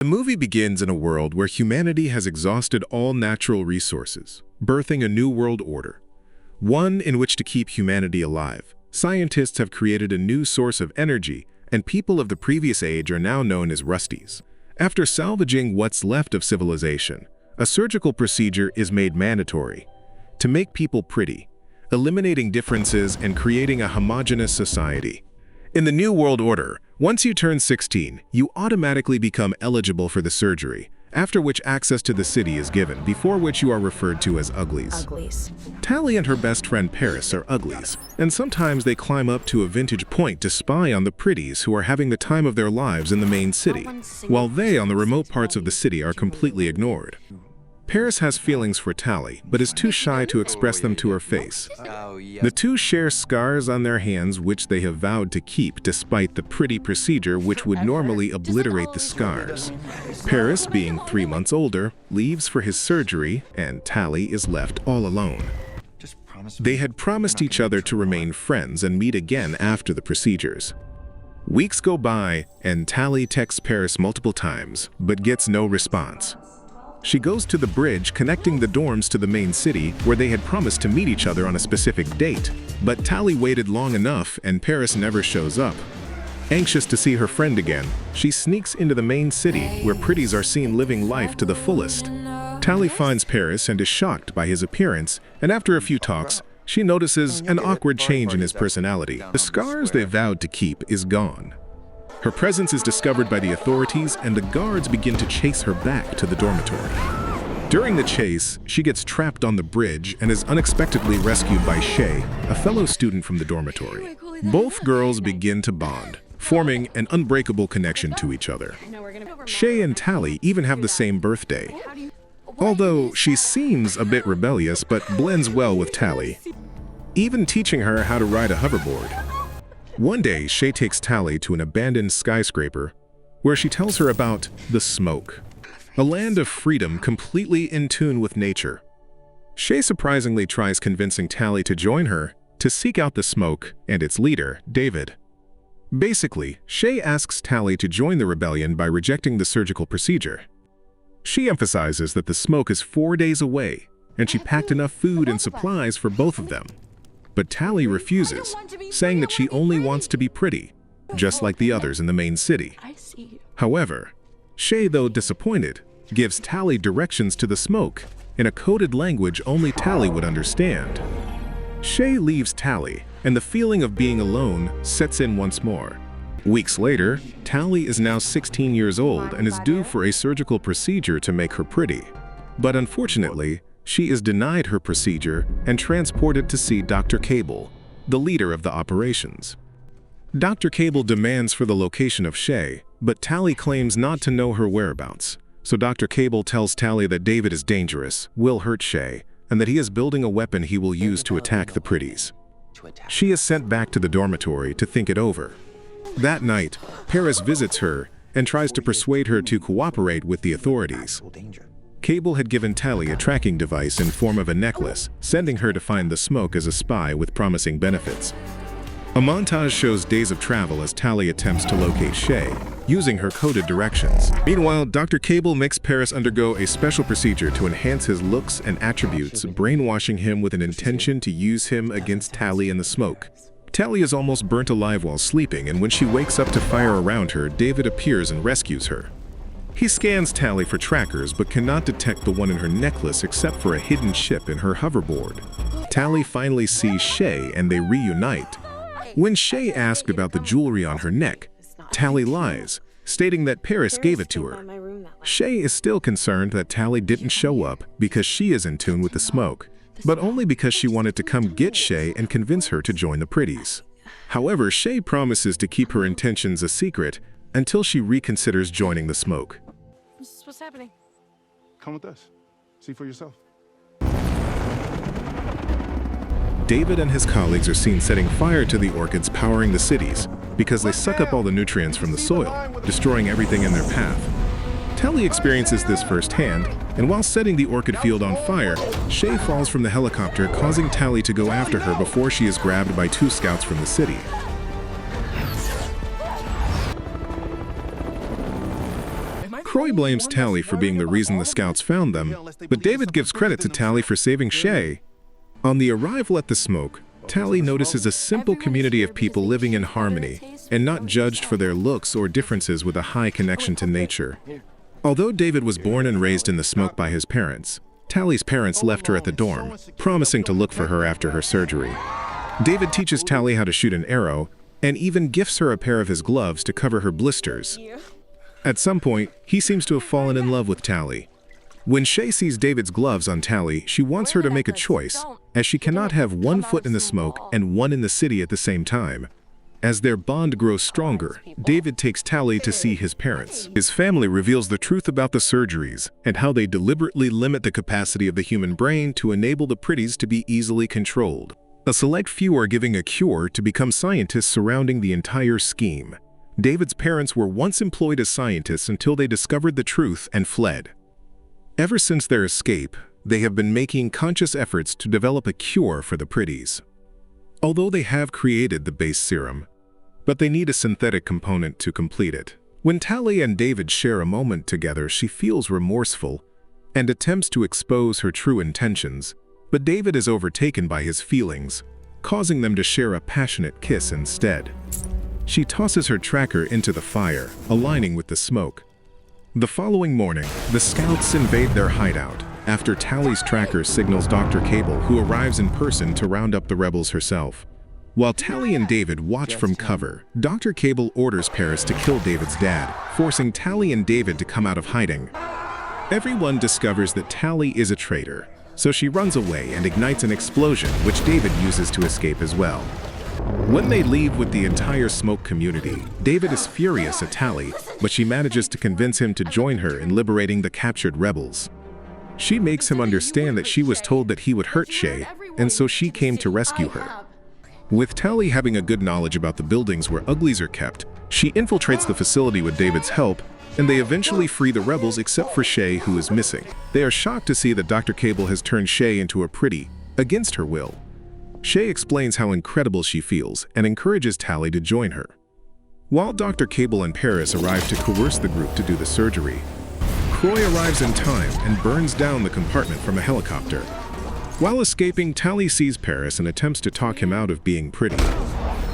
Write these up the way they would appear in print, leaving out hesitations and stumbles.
The movie begins in a world where humanity has exhausted all natural resources, birthing a new world order. One in which to keep humanity alive. Scientists have created a new source of energy, and people of the previous age are now known as Rusties. After salvaging what's left of civilization, a surgical procedure is made mandatory to make people pretty, eliminating differences and creating a homogeneous society. In the New World Order, once you turn 16, you automatically become eligible for the surgery, after which access to the city is given, before which you are referred to as Uglies. Tally and her best friend Paris are Uglies, and sometimes they climb up to a vintage point to spy on the pretties who are having the time of their lives in the main city, while they on the remote parts of the city are completely ignored. Paris has feelings for Tally, but is too shy to express them to her face. The two share scars on their hands which they have vowed to keep despite the pretty procedure which would normally obliterate the scars. Paris, being 3 months older, leaves for his surgery, and Tally is left all alone. They had promised each other to remain friends and meet again after the procedures. Weeks go by, and Tally texts Paris multiple times, but gets no response. She goes to the bridge connecting the dorms to the main city where they had promised to meet each other on a specific date, but Tally waited long enough and Paris never shows up. Anxious to see her friend again, she sneaks into the main city where pretties are seen living life to the fullest. Tally finds Paris and is shocked by his appearance, and after a few talks, she notices an awkward change in his personality. The scars they vowed to keep is gone. Her presence is discovered by the authorities, and the guards begin to chase her back to the dormitory. During the chase, she gets trapped on the bridge and is unexpectedly rescued by Sheay, a fellow student from the dormitory. Both girls begin to bond, forming an unbreakable connection to each other. Sheay and Tally even have the same birthday, although she seems a bit rebellious but blends well with Tally, even teaching her how to ride a hoverboard. One day, Sheay takes Tally to an abandoned skyscraper where she tells her about the smoke, a land of freedom completely in tune with nature. Sheay surprisingly tries convincing Tally to join her to seek out the smoke and its leader, David. Basically, Sheay asks Tally to join the rebellion by rejecting the surgical procedure. She emphasizes that the smoke is 4 days away, and she packed enough food and supplies for both of them. But Tally refuses, saying that she only wants to be pretty, just like the others in the main city. However, Sheay, though disappointed, gives Tally directions to the smoke in a coded language only Tally would understand. Sheay leaves Tally, and the feeling of being alone sets in once more. Weeks later, Tally is now 16 years old and is due for a surgical procedure to make her pretty. But unfortunately, she is denied her procedure and transported to see Dr. Cable, the leader of the operations. Dr. Cable demands for the location of Sheay, but Tally claims not to know her whereabouts. So Dr. Cable tells Tally that David is dangerous, will hurt Sheay, and that he is building a weapon he will use to attack the pretties. She is sent back to the dormitory to think it over. That night, Paris visits her and tries to persuade her to cooperate with the authorities. Cable had given Tally a tracking device in form of a necklace, sending her to find the smoke as a spy with promising benefits. A montage shows days of travel as Tally attempts to locate Sheay, using her coded directions. Meanwhile, Dr. Cable makes Paris undergo a special procedure to enhance his looks and attributes, brainwashing him with an intention to use him against Tally and the smoke. Tally is almost burnt alive while sleeping, and when she wakes up to fire around her, David appears and rescues her. He scans Tally for trackers but cannot detect the one in her necklace except for a hidden chip in her hoverboard. Tally finally sees Sheay and they reunite. When Sheay asked about the jewelry on her neck, Tally lies, stating that Paris gave it to her. Sheay is still concerned that Tally didn't show up because she is in tune with the smoke, but only because she wanted to come get Sheay and convince her to join the pretties. However, Sheay promises to keep her intentions a secret until she reconsiders joining the smoke. What's happening? Come with us. See for yourself. David and his colleagues are seen setting fire to the orchids powering the cities because they suck up all the nutrients from the soil, destroying everything in their path. Tally experiences this firsthand, and while setting the orchid field on fire, Sheay falls from the helicopter, causing Tally to go after her before she is grabbed by 2 scouts from the city. Croy Croy blames Tally for being the reason the scouts found them, but David gives credit to Tally for saving Sheay. On the arrival at the smoke, Tally notices a simple community of people living in harmony and not judged for their looks or differences with a high connection to nature. Although David was born and raised in the smoke by his parents, Tally's parents left her at the dorm, promising to look for her after her surgery. David teaches Tally how to shoot an arrow and even gifts her a pair of his gloves to cover her blisters. At some point, he seems to have fallen in love with Tally. When Sheay sees David's gloves on Tally, she wants her to make a choice, as she cannot have one foot in the smoke and one in the city at the same time. As their bond grows stronger, David takes Tally to see his parents. His family reveals the truth about the surgeries and how they deliberately limit the capacity of the human brain to enable the pretties to be easily controlled. A select few are giving a cure to become scientists surrounding the entire scheme. David's parents were once employed as scientists until they discovered the truth and fled. Ever since their escape, they have been making conscious efforts to develop a cure for the pretties. Although they have created the base serum, but they need a synthetic component to complete it. When Tally and David share a moment together, she feels remorseful and attempts to expose her true intentions, but David is overtaken by his feelings, causing them to share a passionate kiss instead. She tosses her tracker into the fire, aligning with the smoke. The following morning, the scouts invade their hideout after Tally's tracker signals Dr. Cable, who arrives in person to round up the rebels herself. While Tally and David watch from cover, Dr. Cable orders Paris to kill David's dad, forcing Tally and David to come out of hiding. Everyone discovers that Tally is a traitor, so she runs away and ignites an explosion, which David uses to escape as well. When they leave with the entire smoke community, David is furious at Tally, but she manages to convince him to join her in liberating the captured rebels. She makes him understand that she was told that he would hurt Sheay, and so she came to rescue her. With Tally having a good knowledge about the buildings where Uglies are kept, she infiltrates the facility with David's help, and they eventually free the rebels except for Sheay, who is missing. They are shocked to see that Dr. Cable has turned Sheay into a pretty, against her will. Sheay explains how incredible she feels and encourages Tally to join her. While Dr. Cable and Paris arrive to coerce the group to do the surgery, Croy arrives in time and burns down the compartment from a helicopter. While escaping, Tally sees Paris and attempts to talk him out of being pretty.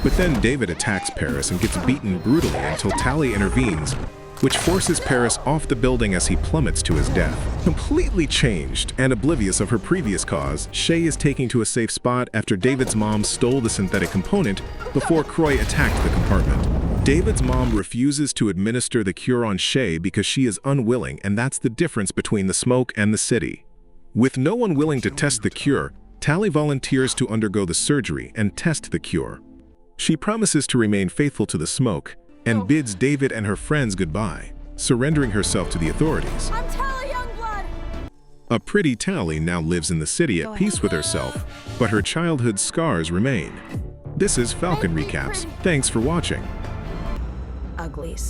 But then David attacks Paris and gets beaten brutally until Tally intervenes, which forces Paris off the building as he plummets to his death. Completely changed and oblivious of her previous cause, Sheay is taken to a safe spot after David's mom stole the synthetic component before Croy attacked the compartment. David's mom refuses to administer the cure on Sheay because she is unwilling, and that's the difference between the smoke and the city. With no one willing to test the cure, Tally volunteers to undergo the surgery and test the cure. She promises to remain faithful to the smoke and bids David and her friends goodbye, surrendering herself to the authorities. I'm Tally Youngblood! A pretty Tally now lives in the city at peace with herself, but her childhood scars remain. This is Falcon Recaps. Thanks for watching. Uglies.